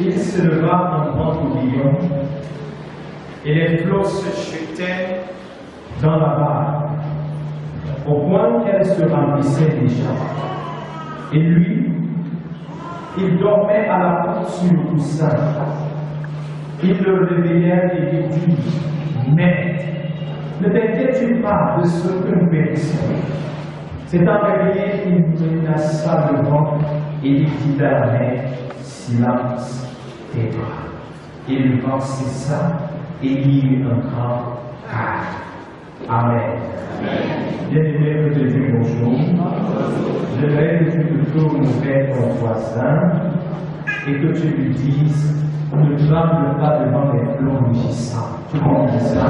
Il se leva en grand tourbillon, et les flots se jetaient dans la barre, au point qu'elle se remplissait déjà. Et lui, il dormait à la porte sur le coussin. Il le réveillait et lui dit, « Maître, ne t'inquiète pas de ce que nous périssons. » S'étant réveillé, il menaça le vent et il dit à la mer, « Silence, tais-toi. » Et le vent cessa et il y eut un grand calme. Amen. Bien-aimé, que te dis bonjour. J'aimerais que tu te tournes vers ton voisin et que tu lui dises, ne tremble pas devant les flots rugissants. Tu comprends ça?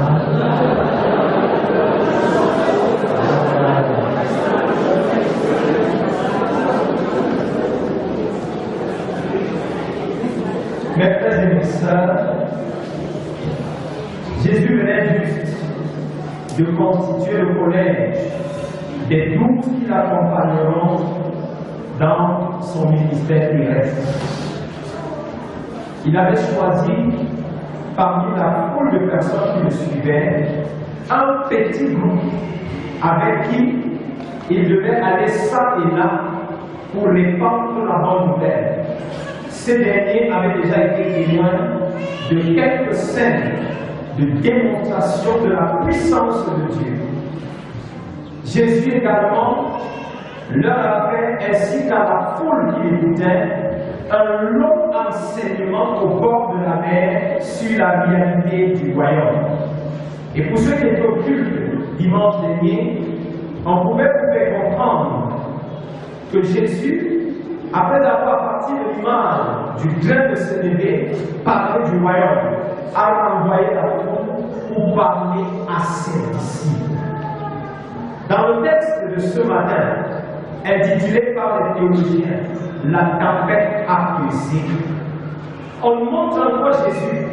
Mes frères et mes sœurs, Jésus venait juste de constituer le collège des 12 qui l'accompagneront dans son ministère terrestre. Il avait choisi parmi la foule de personnes qui le suivaient un petit groupe avec qui il devait aller ça et là pour répandre la bonne nouvelle. Ces derniers avaient déjà été témoins de quelques scènes de démonstration de la puissance de Dieu. Jésus également leur a fait, ainsi qu'à la foule qui l'écoutait, un long enseignement au bord de la mer sur la réalité du royaume. Et pour ceux qui étaient au culte dimanche dernier, on pouvait comprendre que Jésus, après avoir parti de l'image du grain de sénévé, parlait du royaume, a envoyé la foule pour parler à ses disciples. Dans le texte de ce matin, intitulé par les théologiens « La tempête apaisée », on montre encore Jésus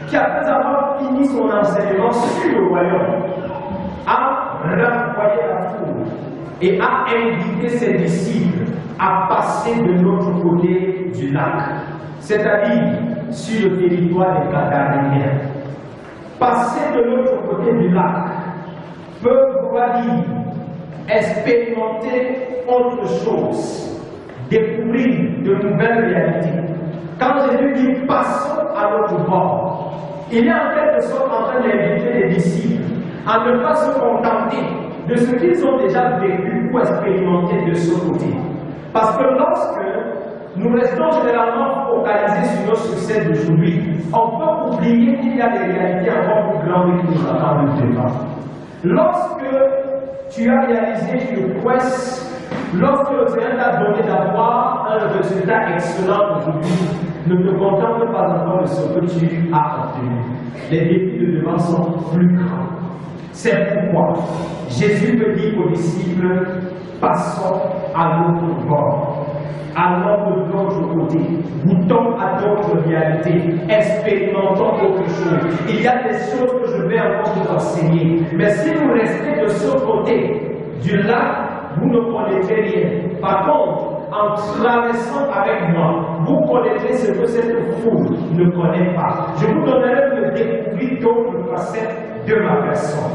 qui, après avoir fini son enseignement sur le royaume, a renvoyé la foule et a invité ses disciples à passer de l'autre côté du lac, c'est-à-dire sur le territoire des Gadaréens. Passer de l'autre côté du lac peut vouloir dire expérimenter autre chose, découvrir de nouvelles réalités. Quand Jésus dit passons à l'autre bord, il est en quelque sorte en train d'inviter les disciples à ne pas se contenter de ce qu'ils ont déjà vécu ou expérimenté de ce côté. Parce que lorsque nous restons généralement focalisés sur nos succès d'aujourd'hui, on peut oublier qu'il y a des réalités encore plus grandes qui nous attendent devant. Lorsque tu as réalisé une prouesse, lorsque le Seigneur t'a donné d'avoir un résultat excellent aujourd'hui, ne te contente pas encore de ce que tu as obtenu. Les défis de devant sont plus grands. C'est pourquoi Jésus veut dire aux disciples, passons à l'autre bord, allons de l'autre côté, goûtons à d'autres réalités, expérimentons autre chose. Il y a des choses que je vais encore vous enseigner, mais si vous restez de ce côté du lac, vous ne connaîtrez rien. Par contre, en traversant avec moi, vous connaîtrez ce que cette foule ne connaît pas. Je vous donnerai de découvrir d'autres facettes de ma personne.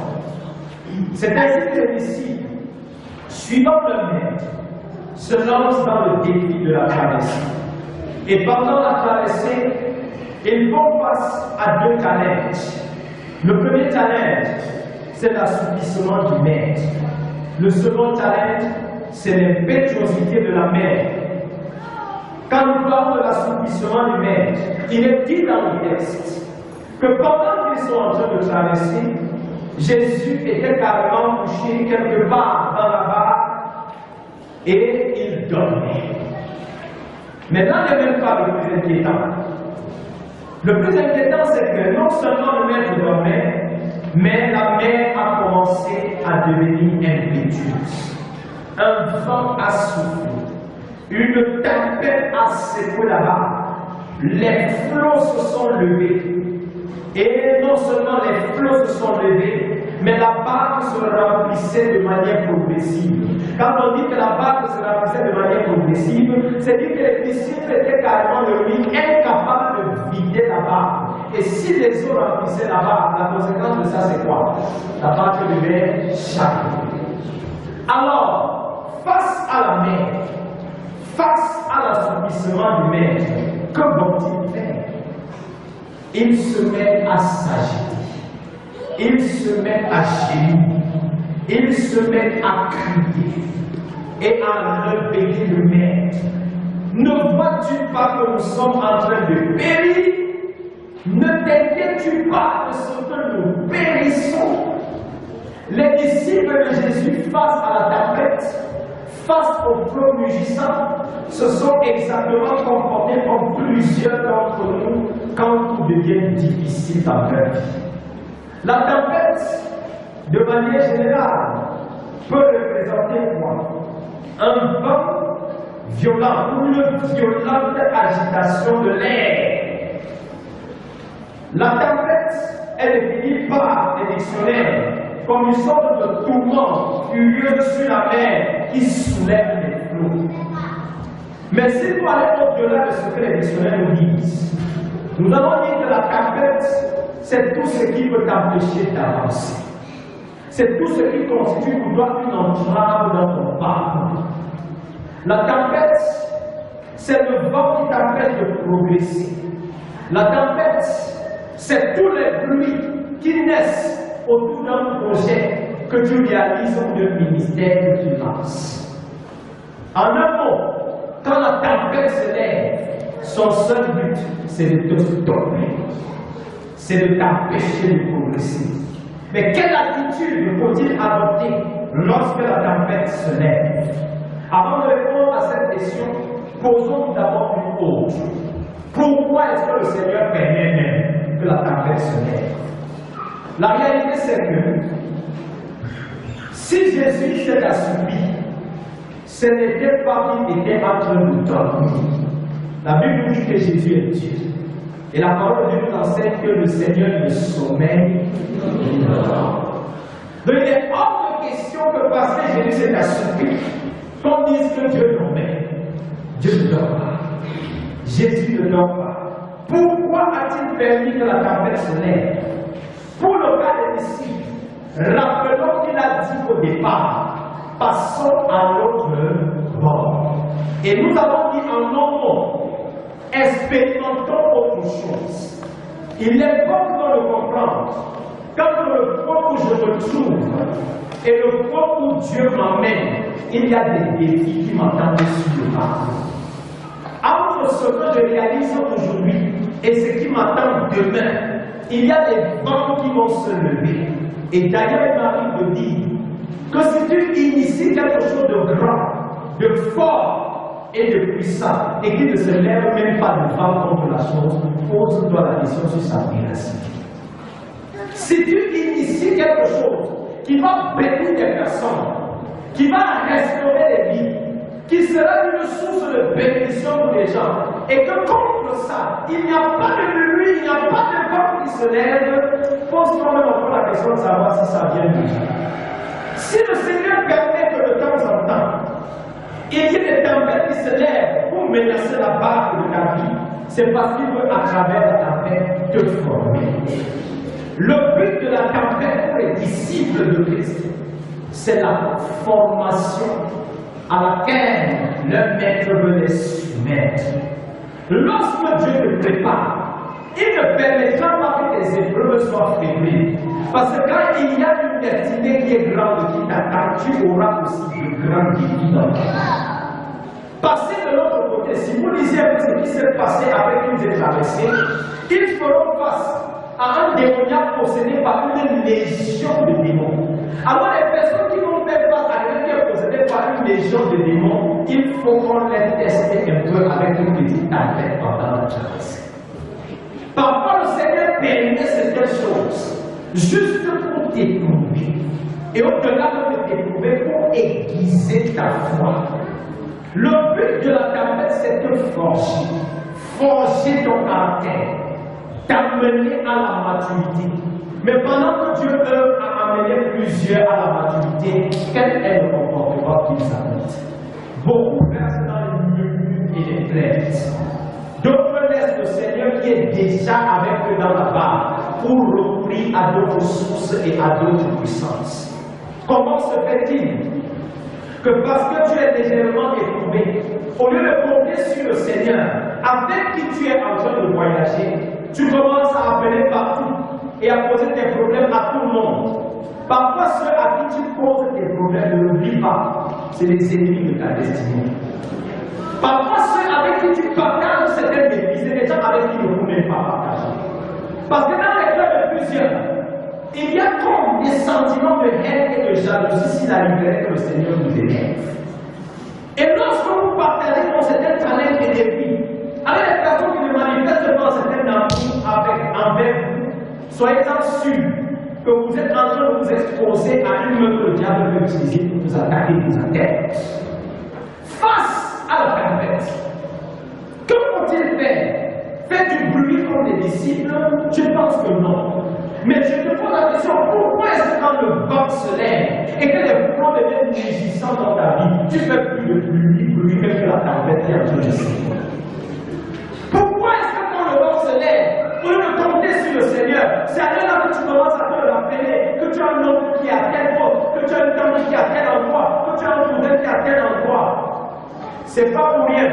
C'est ainsi que les disciples, suivant le maître, se lancent dans le défi de la traversée. Et pendant la traversée, ils font face à deux challenges. Le premier challenge, c'est l'assouplissement du maître. Le second challenge, c'est l'impétuosité de la mer. Quand nous parlons de l'assouplissement du maître, il est dit dans le texte que pendant qu'ils sont en train de traverser, Jésus était carrément couché quelque part dans la barque et il dormait. Maintenant, il n'y a même pas le plus inquiétant. Le plus inquiétant, c'est que non seulement le maître dormait, mais la mer a commencé à devenir impétueuse. Un vent a soufflé, une tempête a secoué la barque, les flots se sont levés. Et non seulement les flots se sont levés, mais la barque se remplissait de manière progressive. Quand on dit que la barque se remplissait de manière progressive, c'est dire que les disciples étaient carrément devenus incapables de Si les eaux remplissaient là-bas, la conséquence de ça, c'est quoi? La barque devait chavirer. Alors, face à la mer, face à l'assouplissement du maître, que vont-ils faire? Ils se mettent à s'agiter, ils se mettent à gémir, ils se mettent à crier et à réveiller le maître. Ne vois-tu pas que nous sommes en train de périr? Ne t'inquiètes-tu pas de ce que nous périssons? Les disciples de Jésus face à la tempête, face au flot mugissant, se sont exactement comportés comme plusieurs d'entre nous quand tout devient difficile dans leur vie. La tempête, de manière générale, peut représenter quoi? Un vent violent ou une violente agitation de l'air. La tempête est définie par les dictionnaires comme une sorte de tourment furieux sur la mer qui soulève les flots. Mais si nous allons au-delà de ce que les dictionnaires nous disent, nous allons dire que la tempête, c'est tout ce qui peut t'empêcher d'avancer. C'est tout ce qui constitue pour toi une entrave dans ton parcours. La tempête, c'est le vent qui t'empêche de progresser. La tempête, c'est tous les bruits qui naissent autour d'un projet que tu réalises ou d'un ministère que tu lances. En un mot, quand la tempête se lève, son seul but, c'est de te stopper. C'est de t'empêcher de progresser. Mais quelle attitude faut-il adopter lorsque la tempête se lève? Avant de répondre à cette question, posons d'abord une autre. Pourquoi est-ce que le Seigneur permet même que la tempête se lève? La réalité, c'est que si Jésus s'est assoupli, ce n'était pas qu'il était en train de dormir. La Bible nous dit que Jésus est Dieu. Et la parole de Dieu nous enseigne que le Seigneur ne sommeille ni ne dort. Donc il est hors de question que parce que Jésus s'est assoupli, qu'on dise que Dieu dormait. Dieu ne dort pas. Jésus ne dort pas. Pourquoi a-t-il permis que la tempête se lève? Pour le cas des disciples, rappelons qu'il a dit au départ, passons à l'autre bord. Et nous avons dit en non mot, expérimentons autre chose. Il est bon de le comprendre. Quand le point où je me trouve et le point où Dieu m'emmène, il y a des défis qui m'attendent sur le parcours. Entre ce que je réalise aujourd'hui et ce qui m'attend demain, il y a des vents qui vont se lever. Et d'ailleurs, il m'arrive de dire que si tu inities quelque chose de grand, de fort et de puissant, et qui ne se lève même pas de vent contre la chose, pose-toi la question sur sa véracité. Si tu inities quelque chose qui va bénir des personnes, qui va restaurer les vies, qui sera une source de bénédiction pour les gens, et que contre ça, il n'y a pas de pluie, il n'y a pas de vent qui se lève, pose-toi même encore la question de savoir si ça vient de Dieu. Si le Seigneur permet que de temps en temps, il y ait des tempêtes qui se lèvent pour menacer la barque de ta vie, c'est parce qu'il veut à travers la tempête te former. Le but de la tempête pour les disciples de Christ, c'est la formation à laquelle le maître veut les soumettre. Lorsque Dieu te prépare, il ne permettra pas que tes épreuves soient fébriles. Parce que quand il y a une destinée qui est grande qui t'attend, tu auras aussi de grands défis dans ta vie. Passez de l'autre côté, si vous lisez un peu ce qui s'est passé après qu'ils aient traversé, ils feront face à un démoniaque possédé par une légion de démons. Alors les personnes qui vont faire face à quelqu'un qui est possédé par une légion de démons, il faut qu'on les teste un peu avec une petite tempête pendant la traversée. Parfois le Seigneur permet certaines choses juste pour t'éprouver. Et au-delà de t'éprouver, pour aiguiser ta foi. Le but de la tempête, c'est de forger. Forger ton caractère. T'amener à la maturité. Mais pendant que Dieu œuvre à amener plusieurs à la maturité, quel est le comportement qu'ils adoptent? Beaucoup restent dans les murmures et les plaintes. D'autres laissent le Seigneur qui est déjà avec eux dans la barre ou repris à d'autres sources et à d'autres puissances. Comment se fait-il que parce que tu es légèrement éprouvé, au lieu de compter sur le Seigneur, avec qui tu es en train de voyager, tu commences à appeler partout et à poser tes problèmes à tout le monde? Parfois, ceux à qui tu poses tes problèmes, ne l'oublie pas, c'est les ennemis de ta destinée. Parfois, ceux avec qui tu partages certaines défis, c'est des gens avec qui ne vous même pas partager. Parce que dans les cœurs de plusieurs, il y a comme des sentiments de haine et de jalousie s'il arriverait que le Seigneur nous élève. Et lorsque vous partagez dans certains talents et défis, avec les personnes qui ne manifestent pas certaines amours envers vous, soyez-en sûrs que vous êtes en train de vous exposer à une meute que le diable peut utiliser pour vous attaquer, vous attaquer. Face à la tempête, que faut-il faire? Faire du bruit comme les disciples? Je pense que non. Mais je te pose la question, pourquoi est-ce que quand le vent se lève et que les flots deviennent mugissants dans ta vie, tu fais plus de bruit même que la tempête est en train de se? Pourquoi est-ce que quand le vent se lève, au lieu de compter sur le Seigneur, c'est à là que tu commences à te rappeler que tu as un oncle qui est à tel poste, que tu as une tante qui est à tel endroit, que tu as un cousin qui est à tel endroit? C'est pas pour rien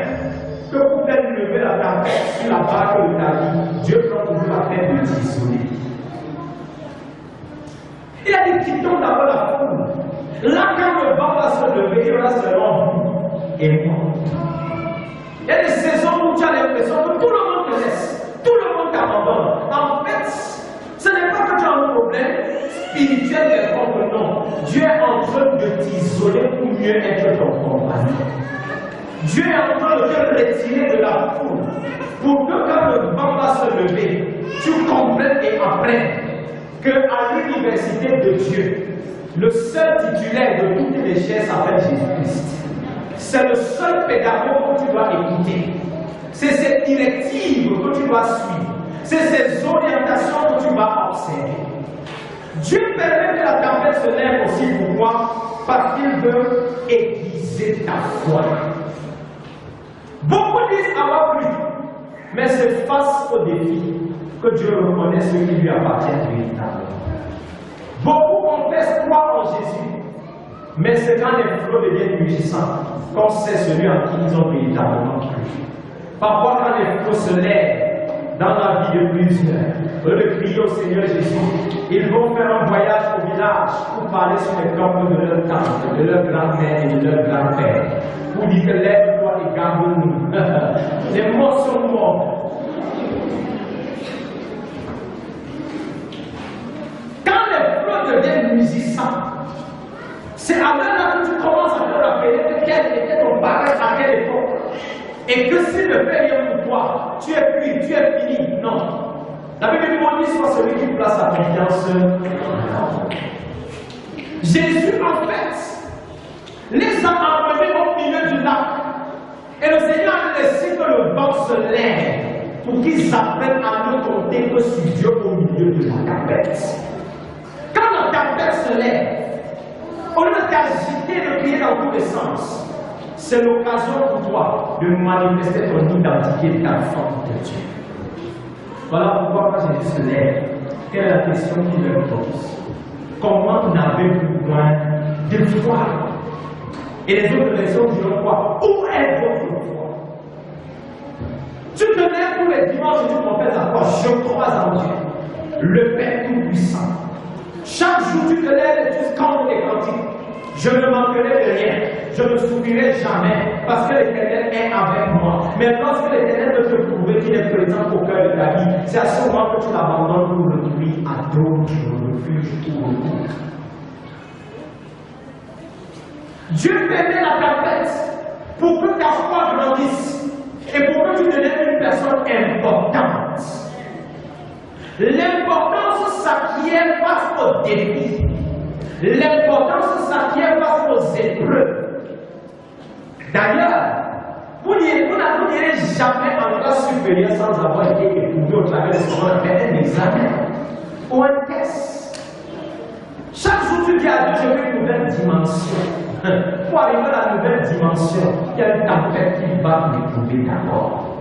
que vous faites lever la tempête sur la barque de ta vie. Dieu prend toujours la peine de t'isoler. Il a dit quittons d'abord la foule. Là, quand le vent va se lever, il y aura seulement vous et moi. Il y a des saisons où tu as l'impression que tout le monde te laisse, tout le monde t'abandonne. En fait, ce n'est pas que tu as un problème spirituel quelconque, non. Dieu est en train de t'isoler pour mieux être ton compagnon. Dieu est en train de te retirer de la foule pour que quand le vent va se lever, tu comprennes et apprennes qu'à l'université de Dieu, le seul titulaire de toutes les chaires s'appelle Jésus-Christ. C'est le seul pédagogue que tu dois écouter. C'est ses directives que tu dois suivre. C'est ses orientations que tu vas observer. Dieu permet que la tempête se lève aussi pour moi parce qu'il veut aiguiser ta foi. Beaucoup disent avoir plu, mais c'est face au défi que Dieu reconnaît ce qui lui appartient véritablement. Beaucoup confessent croire en Jésus, mais c'est quand les flots deviennent mugissants qu'on sait celui en qui ils ont véritablement cru. Parfois, quand les flots se lèvent dans la vie de plusieurs, au lieu de crier au Seigneur Jésus, ils vont faire un voyage au village pour parler sur les tombes de leur tante, de leur grand-mère et de leur grand-père, pour dire que lève-toi et garde-nous. Les morts sont morts. Quand les flots deviennent musiciens, c'est à là que tu commences à te rappeler que quel était ton bagage à quelle époque. Et que s'il ne fait rien pour toi, tu es cuit, tu es fini. Non. La Bible dit soit celui qui place sa confiance en l'homme. Jésus, en fait, les a emmenés au milieu du lac. Et le Seigneur a laissé que le vent se lève pour qu'ils apprennent à ne compter que sur Dieu au milieu de la tempête. Quand la tempête se lève, au lieu de t'agiter, de crier dans tous les sens, c'est l'occasion pour toi de manifester ton identité d'enfant de Dieu. Voilà pourquoi quand Jésus se lève, quelle est la question qu'il leur pose? Comment n'avez-vous besoin de foi? Et les autres raisons diront quoi? Où est votre foi? Tu te lèves tous les dimanches et tu confesses à quoi? Je crois en Dieu, le Père Tout-Puissant. Chaque jour tu te lèves et tu cantes des cantiques. Je ne manquerai de rien, je ne souffrirai jamais, parce que l'Éternel est avec moi. Mais lorsque l'Éternel veut te prouver qu'il est présent au cœur de ta vie, c'est à ce moment que tu l'abandonnes pour le recourir à d'autres refuges ou recours. Dieu permet la tempête pour que ta foi grandisse et pour que tu deviennes une personne importante. L'importance s'acquiert face aux défis. L'importance s'acquiert face aux épreuves. D'ailleurs, vous n'irez jamais en classe supérieure sans avoir été éprouvé au travers de ce qu'on appelle un examen ou un test. Chaque jour, tu dis à Dieu, je veux une nouvelle dimension. Pour arriver à la nouvelle dimension, il y a une tempête qui va t'éprouver d'abord.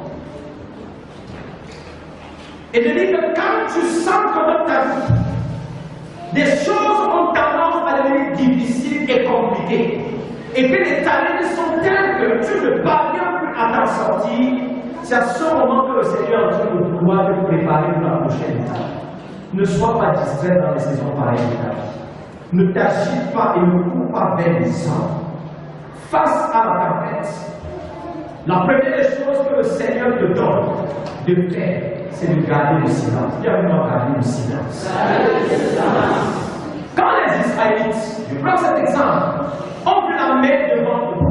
Et je dis que quand tu sens que dans ta vie, des choses ont tendance à devenir difficiles et compliquées, et que les talents sont tels que tu ne parviens plus à t'en sortir, c'est à ce moment que le Seigneur est en train de vouloir te préparer pour la prochaine étape. Ne sois pas distrait dans les saisons pareilles de ta vie. Ne t'agite pas et ne cours pas vers les hommes. Face à la tempête, la première des choses que le Seigneur te donne de faire, c'est de garder le silence. Bienvenue garder le silence. Quand les Israélites, je prends cet exemple, ont vu la mer devant eux,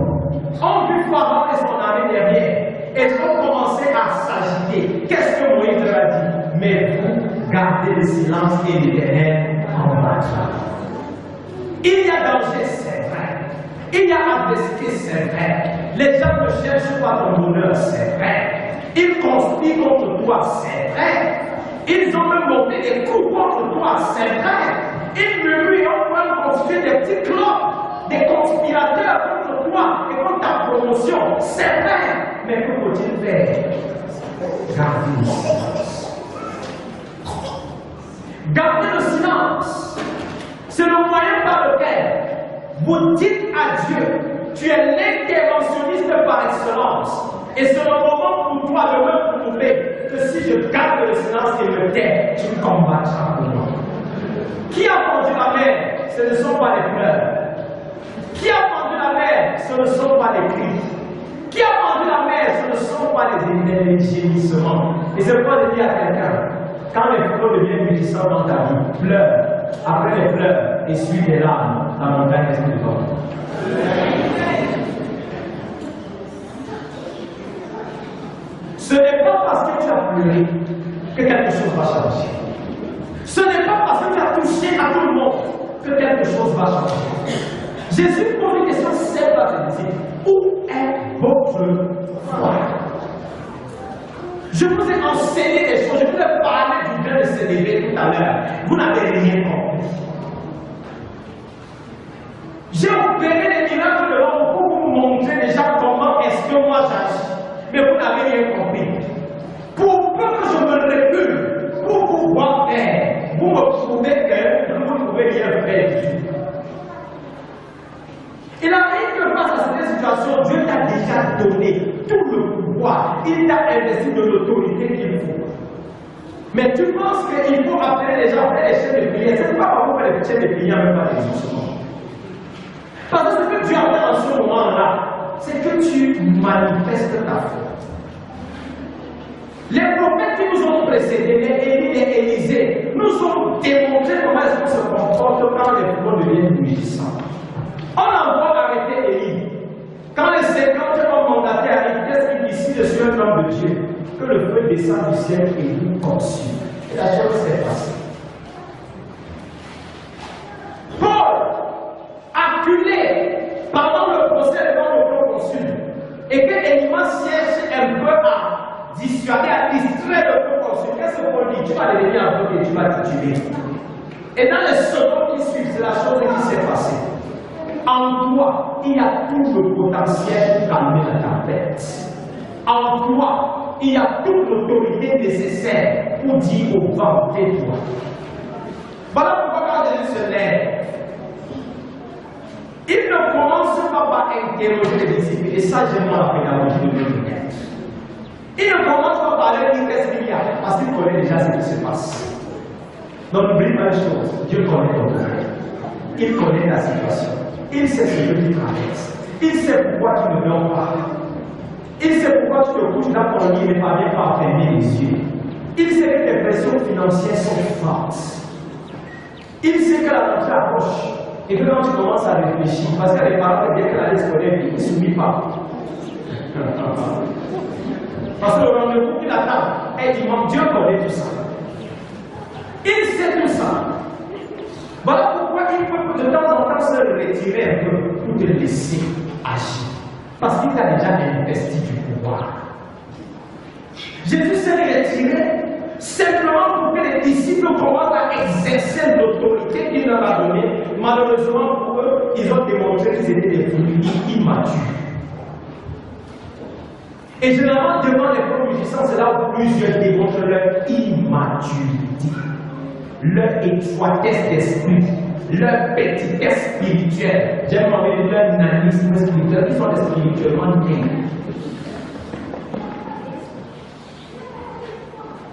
ont vu Pharaon et son armée derrière, et ont commencé à s'agiter. Qu'est-ce que Moïse leur a dit? Mais vous gardez le silence et l'Éternel combattra. Il y a danger, c'est vrai. Il y a adversité, c'est vrai. Les gens ne cherchent pas ton bonheur, c'est vrai. Ils conspirent contre toi, c'est vrai. Ils ont même monté des coups contre toi, c'est vrai. Ils murmurent et ont même construit des petits clubs, des conspirateurs contre toi et contre ta promotion, c'est vrai. Mais que faut-il faire? Gardez le silence. Gardez le silence. C'est le moyen par lequel vous dites à Dieu, tu es l'interventionniste par excellence. Et c'est le moment pour toi de me prouver que si je garde le silence et me tais, tu combattras pour moi. Qui a pendu la mer? Ce ne sont pas les pleurs. Qui a pendu la mer? Ce ne sont pas les cris. Qui a pendu la mer? Ce ne sont pas les gémissements. Et c'est pourquoi je dis à quelqu'un, quand les flots deviennent puissants dans ta vie, pleure. Après les pleurs, essuie des larmes, la montagne est plus forte. Ce n'est pas parce que tu as pleuré que quelque chose va changer. Ce n'est pas parce que tu as touché à tout le monde que quelque chose va changer. Jésus pose une question simple à ses disciples. Où est votre foi? Je vous ai enseigné des choses, je vous ai parlé du bien de célébrer tout à l'heure. Vous n'avez rien compris. J'ai opéré les miracles devant vous pour vous montrer déjà comment est-ce que moi j'agis. Mais vous n'avez rien compris. Pour peu que je me recule, pour pouvoir faire, vous me prouvez que vous ne pouvez rien faire du tout. Il arrive que face à cette situation, Dieu t'a déjà donné tout le pouvoir. Il t'a investi de l'autorité qu'il faut. Mais tu penses qu'il faut appeler les gens à faire les chaînes de prière. Ce n'est pas pour faire les chaînes de prière, même pas les justement. Parce que ce que Dieu a fait en ce moment-là, c'est que tu manifestes ta foi. Les prophètes qui nous ont précédés, les Élie, les Élisée, nous ont démontré comment est-ce qu'on se comporte quand les flots deviennent bouillissants. On envoie arrêter Élie. Quand les 50 hommes mandatés arrivent, qu'est-ce qu'il dit ici sur un homme de Dieu? Que le feu descend du ciel et vous consume. Et la chose s'est passée. Paul, acculé pendant le procès devant le proconsul, et que Élimas cherche un peu à dissuader, à distraire le proconsul, qu'est-ce que Paul dit? Tu vas devenir un peu et tu vas te tuer. Et dans les secondes qui suivent, c'est la chose qui s'est passée. En toi, il y a tout le potentiel pour calmer la tempête. En toi, il y a toute l'autorité nécessaire pour dire au vent, tais-toi. Voilà pourquoi quand Jésus se lève, il ne commence pas par interroger les disciples. Et ça, j'aime la pédagogie de notre maître. Il ne commence pas par leur dire qu'est-ce qu'il y a, parce qu'il connaît déjà ce qui se passe. Donc n'oublie pas une chose, Dieu connaît ton cœur. Il connaît ta situation. Il sait ce que tu traverses. Il sait pourquoi tu ne dors pas. Il sait pourquoi tu te couches dans ton lit et ne parviens pas à fermer les yeux. Il sait que tes pressions financières sont fortes. Il sait que la rentrée approche. Et que quand tu commences à réfléchir, parce que les parents, dès que la liste scolaire, ils ne s'oublient pas. Parce que le rendez-vous qu'il attend est dimanche. Dieu connaît tout ça. Il sait tout ça. Voilà pourquoi il peut de temps en temps se retirer un peu pour te laisser agir. Parce qu'il t'a déjà investi du pouvoir. Jésus s'est retiré simplement pour que les disciples commencent à exercer l'autorité qu'il leur a donnée. Malheureusement pour eux, ils ont démontré qu'ils étaient des fruits immatures. Et généralement, devant les premiers mugissant, c'est là où plusieurs démontrent leur immaturité, leur étroitesse d'esprit, leur petitesse spirituelle. J'aime envie de leur nanisme spirituel. Ils sont spirituellement nés.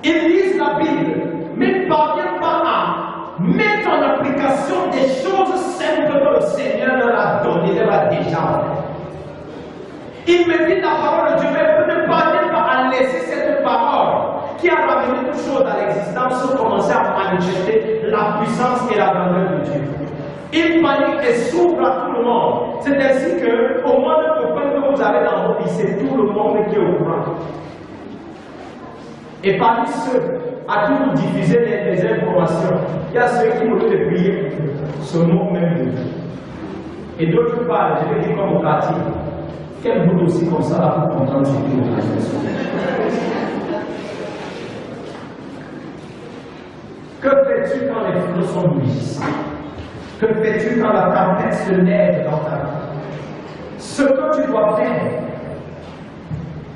Ils lisent la Bible, mais ne parviennent pas à mettre en application des choses simples que le Seigneur leur a données, leur a déjà fait. Ils méditent la parole de Dieu, mais ne parviennent pas à laisser cette parole qui a ramené toutes choses à l'existence sans commencer à manifester la puissance et la grandeur de Dieu. Ils paniquent et s'ouvrent à tout le monde. C'est ainsi qu'au moins de copains que vous avez dans vos vies, c'est tout le monde qui est au courant. Et parmi ceux à qui vous diffusez des informations, il y a ceux qui, au lieu de prier, se moquent même de vous. Et d'autre part, je vais dire comme au quartier, quel bout aussi comme ça là pour comprendre ce que vous faites. Que fais-tu quand les flots sont bouillissants? Que fais-tu quand la tempête se lève dans ta vie? Ce que tu dois faire,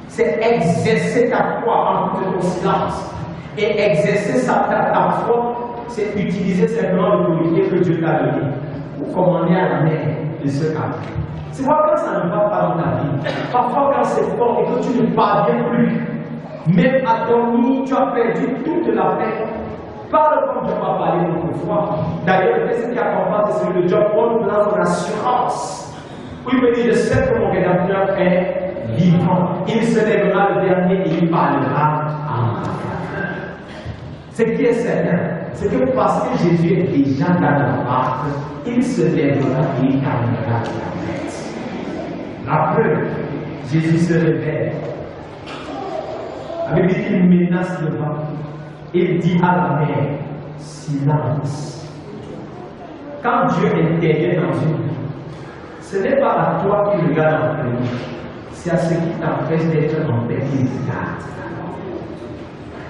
c'est exercer ta foi en toute ton silence. Et exercer ta foi, c'est utiliser simplement l'autorité que Dieu t'a donnée pour commander à la mer de se calmer. C'est pourquoi quand ça ne va pas dans ta vie, parfois quand c'est fort et que tu ne parviens plus, même à dormir, tu as perdu toute la paix. Parle comme Dieu m'a parlé autrefois. D'ailleurs, le texte qui accompagne, c'est celui de Job, on nous donne l'assurance. Où il me dit, je sais que mon rédacteur est vivant. Il se lèvera le dernier et il parlera en moi. Ce qui est certain, c'est que parce que Jésus est déjà dans la barque, il se lèvera et il calmera la tête. La preuve, Jésus se réveille. Avec une menace de vent. Il dit à la mer, silence. Quand Dieu intervient dans une vie, ce n'est pas à toi qui regarde en premier, c'est à ce qui t'empêche d'être en paix qui regarde.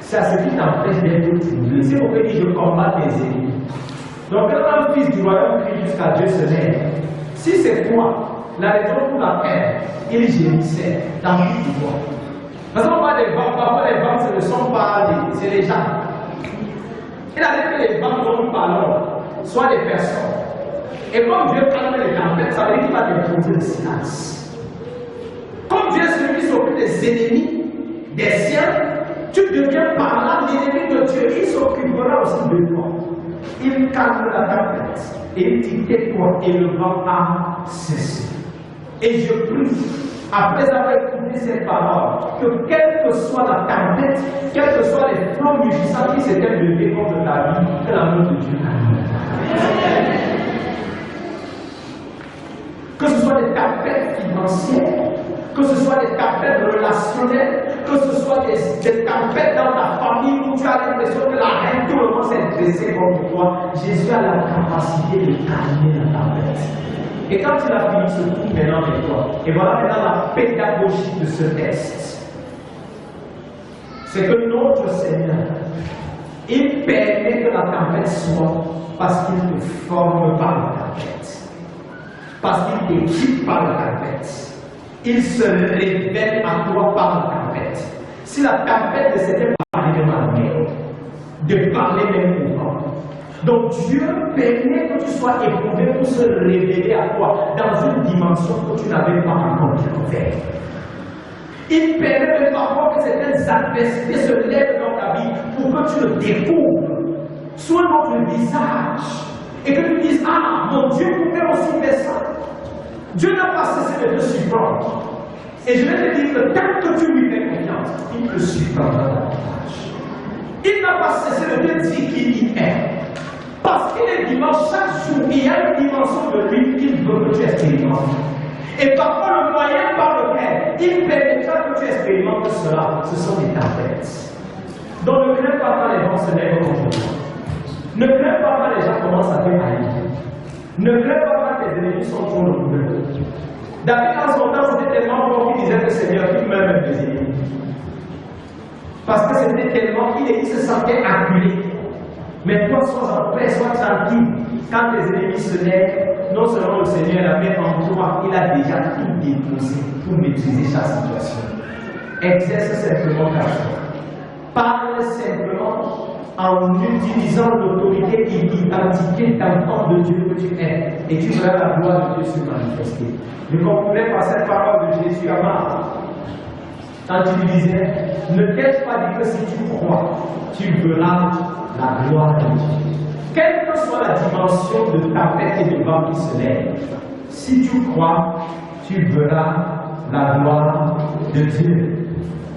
C'est à ce qui t'empêche d'être troublé. C'est pourquoi il dit je combats tes ennemis. Donc quand un fils du royaume crie jusqu'à Dieu se lève, si c'est toi, la raison pour laquelle il gémissait, tant pis pour toi. Parce qu'on parle des banques, parfois les banques ce ne sont pas c'est les gens. Il a dit que les banques dont nous parlons soient des personnes. Et comme Dieu calme les tempêtes, ça veut dire qu'il va t'imposer le silence. Comme Dieu est celui qui s'occupe des ennemis, des siens, tu deviens par là l'ennemi de Dieu, il s'occupera aussi de toi. Il calme la tempête et il dit tais-toi et le vent a cessé. Et je prie, après avoir écouté cette parole, que quelle que soit la tempête, quels que soient les flots mugissants qui s'étaient levés contre ta vie, que l'amour de Dieu t'arrive. Que ce soit des tempêtes financières, que ce soit des tempêtes relationnelles, que ce soit des tempêtes dans ta famille où tu as l'impression que la reine, tout le monde s'est dressé contre toi, Jésus a la capacité de calmer la tempête. Et quand il a fini ce coup maintenant avec toi, et voilà maintenant la pédagogie de ce texte, c'est que notre Seigneur, il permet que la tempête soit parce qu'il te forme par la tempête, parce qu'il t'équipe par la tempête. Il se révèle à toi par la tempête. Si la tempête ne s'était pas parlé de ma mère, de parler même au vent. Donc Dieu permet que tu sois éprouvé pour se révéler à toi dans une dimension que tu n'avais pas encore découverte. Il permet même parfois que certaines adversités se lèvent dans ta vie pour que tu le découvres. Soit notre visage. Et que tu dises, ah, mon Dieu pouvait aussi faire ça. Dieu n'a pas cessé de te surprendre. Et je vais te dire que tant que tu lui fais confiance, il te surprendra davantage. Il n'a pas cessé de te dire qu'il y est. Parce qu'il est vivant chaque jour, il y a une dimension de lui qu'il veut que tu expérimentes. Et parfois, le moyen par lequel il permettra que tu expérimentes cela, ce sont des tempêtes. Donc ne crains pas quand les vents se lèvent contre toi. Ne crains pas quand les gens commencent à te haïr. Ne crains pas quand tes ennemis sont trop nombreux. David, en son temps, c'était tellement bon qu'il disait que Seigneur, qu'il meurt même des ennemis. Parce que c'était tellement qu'il se sentait acculé. Mais toi, sois en paix, sois tranquille. Quand tes ennemis se lèvent, non seulement le Seigneur la met en toi, il a déjà tout déposé pour maîtriser chaque situation. exerce simplement ta foi. Parle simplement en utilisant l'autorité et l'identité d'enfant de Dieu que tu es. Et tu verras la gloire de Dieu se manifester. Je conclurai par cette parole de Jésus à Marc. Quand il disait, ne t'ai-je pas dit que si tu crois, tu verras la gloire de Dieu. Quelle que soit la dimension de ta tête et de vent qui se lève, si tu crois, tu verras la gloire de Dieu.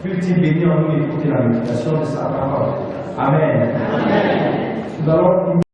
Qu'il bénisse en nous d'écouter la méditation de sa parole. Amen. Amen. Nous allons